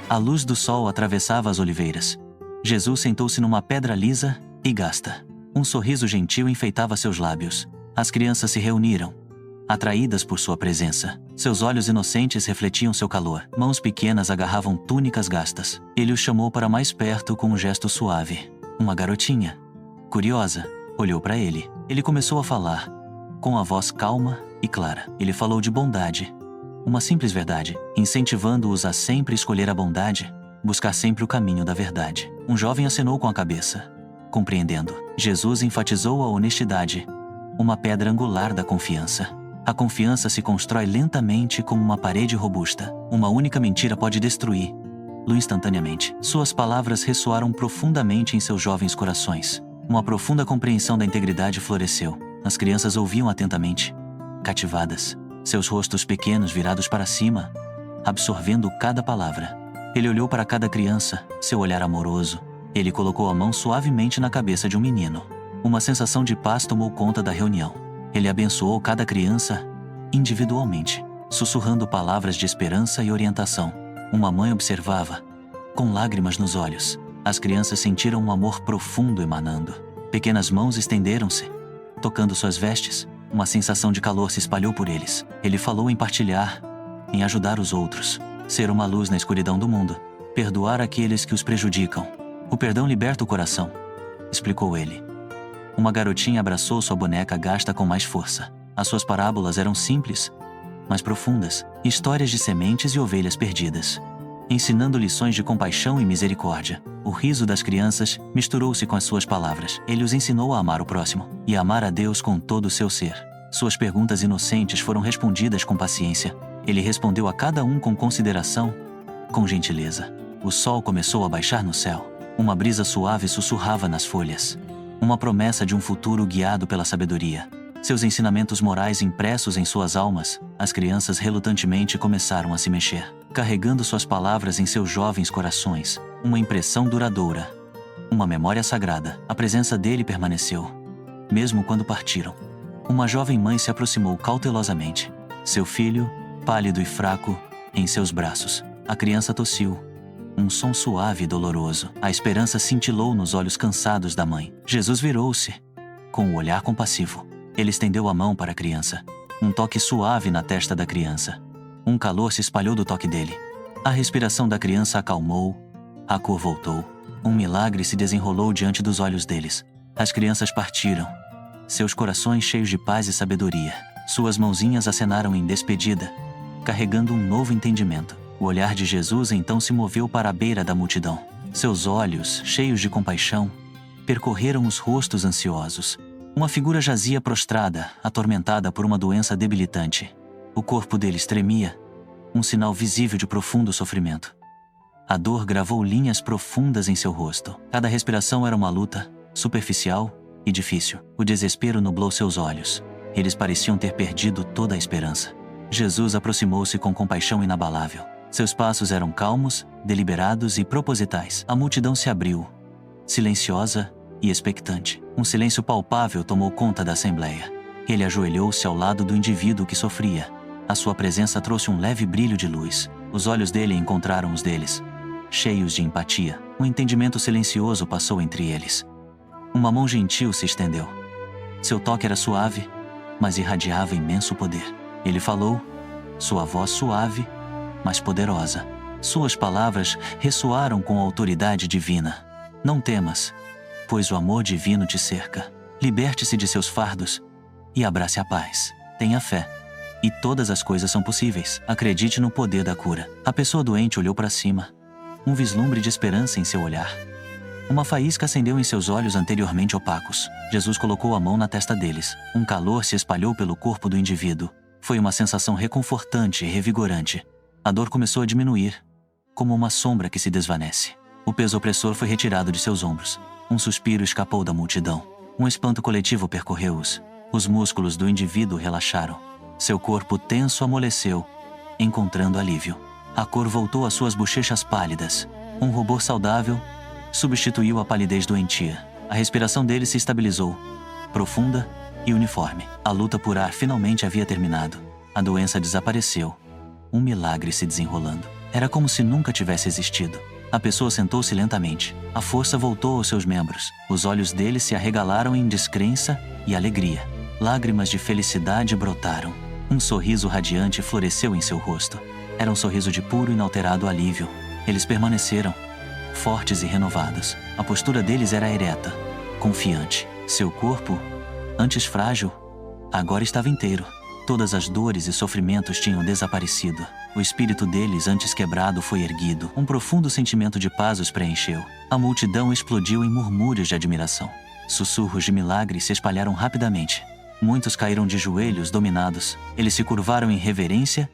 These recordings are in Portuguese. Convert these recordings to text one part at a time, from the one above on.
A luz do sol atravessava as oliveiras. Jesus sentou-se numa pedra lisa e gasta. Um sorriso gentil enfeitava seus lábios. As crianças se reuniram, atraídas por sua presença. Seus olhos inocentes refletiam seu calor. Mãos pequenas agarravam túnicas gastas. Ele os chamou para mais perto com um gesto suave. Uma garotinha, curiosa, olhou para ele. Ele começou a falar, com a voz calma e clara. Ele falou de bondade. Uma simples verdade, incentivando-os a sempre escolher a bondade, buscar sempre o caminho da verdade. Um jovem acenou com a cabeça, compreendendo. Jesus enfatizou a honestidade, uma pedra angular da confiança. A confiança se constrói lentamente como uma parede robusta. Uma única mentira pode destruí-lo instantaneamente. Suas palavras ressoaram profundamente em seus jovens corações. Uma profunda compreensão da integridade floresceu. As crianças ouviam atentamente, cativadas. Seus rostos pequenos virados para cima, absorvendo cada palavra. Ele olhou para cada criança, seu olhar amoroso. Ele colocou a mão suavemente na cabeça de um menino. Uma sensação de paz tomou conta da reunião. Ele abençoou cada criança, individualmente, sussurrando palavras de esperança e orientação. Uma mãe observava, com lágrimas nos olhos. As crianças sentiram um amor profundo emanando. Pequenas mãos estenderam-se, tocando suas vestes. Uma sensação de calor se espalhou por eles. Ele falou em partilhar, em ajudar os outros, ser uma luz na escuridão do mundo, perdoar aqueles que os prejudicam. O perdão liberta o coração, explicou ele. Uma garotinha abraçou sua boneca gasta com mais força. As suas parábolas eram simples, mas profundas, histórias de sementes e ovelhas perdidas, ensinando lições de compaixão e misericórdia. O riso das crianças misturou-se com as suas palavras. Ele os ensinou a amar o próximo e a amar a Deus com todo o seu ser. Suas perguntas inocentes foram respondidas com paciência. Ele respondeu a cada um com consideração, com gentileza. O sol começou a baixar no céu. Uma brisa suave sussurrava nas folhas. Uma promessa de um futuro guiado pela sabedoria. Seus ensinamentos morais impressos em suas almas, as crianças relutantemente começaram a se mexer, carregando suas palavras em seus jovens corações. Uma impressão duradoura, uma memória sagrada. A presença dele permaneceu, mesmo quando partiram. Uma jovem mãe se aproximou cautelosamente. Seu filho, pálido e fraco, em seus braços. A criança tossiu. Um som suave e doloroso. A esperança cintilou nos olhos cansados da mãe. Jesus virou-se, com um olhar compassivo. Ele estendeu a mão para a criança. Um toque suave na testa da criança. Um calor se espalhou do toque dele. A respiração da criança acalmou. A cor voltou. Um milagre se desenrolou diante dos olhos deles. As crianças partiram, seus corações cheios de paz e sabedoria. Suas mãozinhas acenaram em despedida, carregando um novo entendimento. O olhar de Jesus então se moveu para a beira da multidão. Seus olhos, cheios de compaixão, percorreram os rostos ansiosos. Uma figura jazia prostrada, atormentada por uma doença debilitante. O corpo deles tremia, um sinal visível de profundo sofrimento. A dor gravou linhas profundas em seu rosto. Cada respiração era uma luta, superficial e difícil. O desespero nublou seus olhos. Eles pareciam ter perdido toda a esperança. Jesus aproximou-se com compaixão inabalável. Seus passos eram calmos, deliberados e propositais. A multidão se abriu, silenciosa e expectante. Um silêncio palpável tomou conta da assembleia. Ele ajoelhou-se ao lado do indivíduo que sofria. A sua presença trouxe um leve brilho de luz. Os olhos dele encontraram os deles, cheios de empatia. Um entendimento silencioso passou entre eles. Uma mão gentil se estendeu. Seu toque era suave, mas irradiava imenso poder. Ele falou, sua voz suave, mas poderosa. Suas palavras ressoaram com a autoridade divina. Não temas, pois o amor divino te cerca. Liberte-se de seus fardos e abrace a paz. Tenha fé, e todas as coisas são possíveis. Acredite no poder da cura. A pessoa doente olhou para cima, um vislumbre de esperança em seu olhar. Uma faísca acendeu em seus olhos anteriormente opacos. Jesus colocou a mão na testa deles. Um calor se espalhou pelo corpo do indivíduo. Foi uma sensação reconfortante e revigorante. A dor começou a diminuir, como uma sombra que se desvanece. O peso opressor foi retirado de seus ombros. Um suspiro escapou da multidão. Um espanto coletivo percorreu-os. Os músculos do indivíduo relaxaram. Seu corpo tenso amoleceu, encontrando alívio. A cor voltou às suas bochechas pálidas. Um rubor saudável substituiu a palidez doentia. A respiração dele se estabilizou, profunda e uniforme. A luta por ar finalmente havia terminado. A doença desapareceu. Um milagre se desenrolando. Era como se nunca tivesse existido. A pessoa sentou-se lentamente. A força voltou aos seus membros. Os olhos dele se arregalaram em descrença e alegria. Lágrimas de felicidade brotaram. Um sorriso radiante floresceu em seu rosto. Era um sorriso de puro e inalterado alívio. Eles permaneceram, fortes e renovados. A postura deles era ereta, confiante. Seu corpo, antes frágil, agora estava inteiro. Todas as dores e sofrimentos tinham desaparecido. O espírito deles, antes quebrado, foi erguido. Um profundo sentimento de paz os preencheu. A multidão explodiu em murmúrios de admiração. Sussurros de milagre se espalharam rapidamente. Muitos caíram de joelhos, dominados. Eles se curvaram em reverência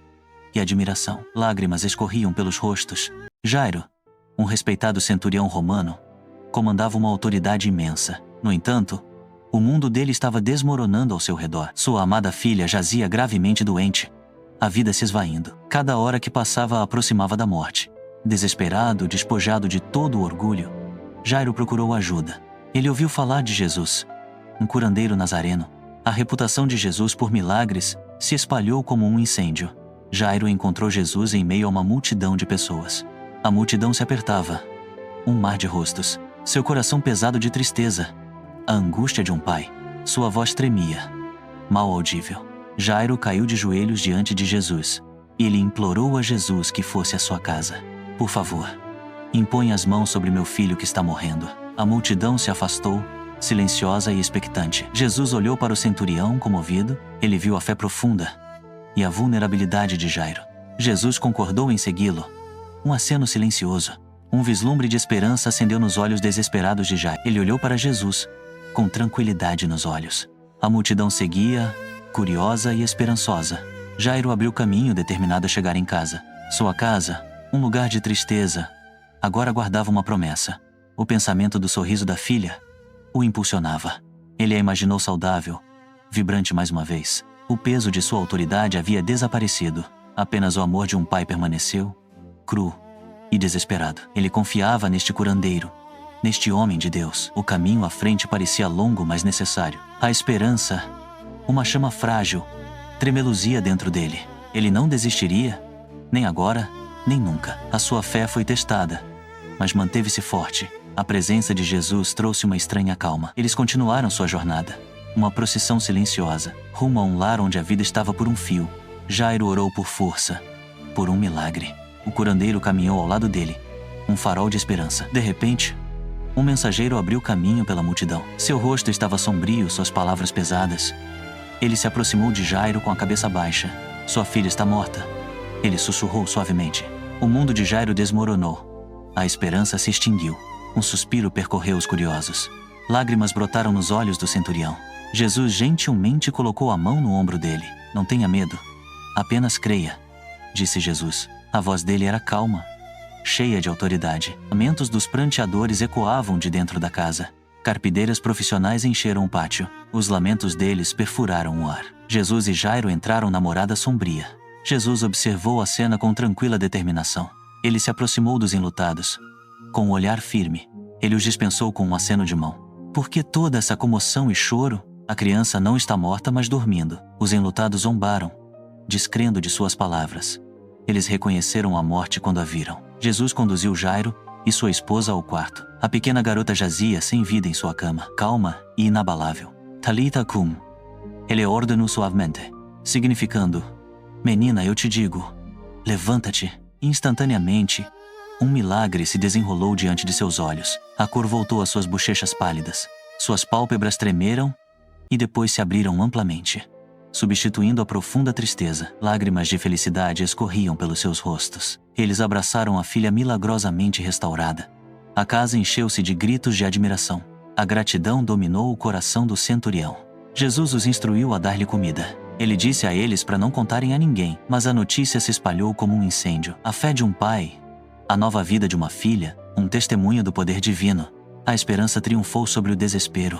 e admiração. Lágrimas escorriam pelos rostos. Jairo, um respeitado centurião romano, comandava uma autoridade imensa. No entanto, o mundo dele estava desmoronando ao seu redor. Sua amada filha jazia gravemente doente. A vida se esvaindo. Cada hora que passava a aproximava da morte. Desesperado, despojado de todo o orgulho, Jairo procurou ajuda. Ele ouviu falar de Jesus, um curandeiro nazareno. A reputação de Jesus por milagres se espalhou como um incêndio. Jairo encontrou Jesus em meio a uma multidão de pessoas. A multidão se apertava. Um mar de rostos. Seu coração pesado de tristeza. A angústia de um pai. Sua voz tremia, mal audível. Jairo caiu de joelhos diante de Jesus. Ele implorou a Jesus que fosse à sua casa. Por favor, imponha as mãos sobre meu filho que está morrendo. A multidão se afastou, silenciosa e expectante. Jesus olhou para o centurião comovido. Ele viu a fé profunda e a vulnerabilidade de Jairo. Jesus concordou em segui-lo. Um aceno silencioso. Um vislumbre de esperança acendeu nos olhos desesperados de Jairo. Ele olhou para Jesus, com tranquilidade nos olhos. A multidão seguia, curiosa e esperançosa. Jairo abriu caminho determinado a chegar em casa. Sua casa, um lugar de tristeza, agora guardava uma promessa. O pensamento do sorriso da filha o impulsionava. Ele a imaginou saudável, vibrante mais uma vez. O peso de sua autoridade havia desaparecido. Apenas o amor de um pai permaneceu, cru e desesperado. Ele confiava neste curandeiro, neste homem de Deus. O caminho à frente parecia longo, mas necessário. A esperança, uma chama frágil, tremeluzia dentro dele. Ele não desistiria, nem agora, nem nunca. A sua fé foi testada, mas manteve-se forte. A presença de Jesus trouxe uma estranha calma. Eles continuaram sua jornada. Uma procissão silenciosa, rumo a um lar onde a vida estava por um fio. Jairo orou por força, por um milagre. O curandeiro caminhou ao lado dele, um farol de esperança. De repente, um mensageiro abriu caminho pela multidão. Seu rosto estava sombrio, suas palavras pesadas. Ele se aproximou de Jairo com a cabeça baixa. Sua filha está morta. Ele sussurrou suavemente. O mundo de Jairo desmoronou. A esperança se extinguiu. Um suspiro percorreu os curiosos. Lágrimas brotaram nos olhos do centurião. Jesus gentilmente colocou a mão no ombro dele. Não tenha medo. Apenas creia, disse Jesus. A voz dele era calma, cheia de autoridade. Lamentos dos pranteadores ecoavam de dentro da casa. Carpideiras profissionais encheram o pátio. Os lamentos deles perfuraram o ar. Jesus e Jairo entraram na morada sombria. Jesus observou a cena com tranquila determinação. Ele se aproximou dos enlutados. Com um olhar firme, ele os dispensou com um aceno de mão. Por que toda essa comoção e choro? A criança não está morta, mas dormindo. Os enlutados zombaram, descrendo de suas palavras. Eles reconheceram a morte quando a viram. Jesus conduziu Jairo e sua esposa ao quarto. A pequena garota jazia sem vida em sua cama, calma e inabalável. Talitha cum. Ele ordenou suavemente, significando: menina, eu te digo, levanta-te. Instantaneamente, um milagre se desenrolou diante de seus olhos. A cor voltou às suas bochechas pálidas. Suas pálpebras tremeram e depois se abriram amplamente, substituindo a profunda tristeza. Lágrimas de felicidade escorriam pelos seus rostos. Eles abraçaram a filha milagrosamente restaurada. A casa encheu-se de gritos de admiração. A gratidão dominou o coração do centurião. Jesus os instruiu a dar-lhe comida. Ele disse a eles para não contarem a ninguém, mas a notícia se espalhou como um incêndio. A fé de um pai, a nova vida de uma filha, um testemunho do poder divino. A esperança triunfou sobre o desespero.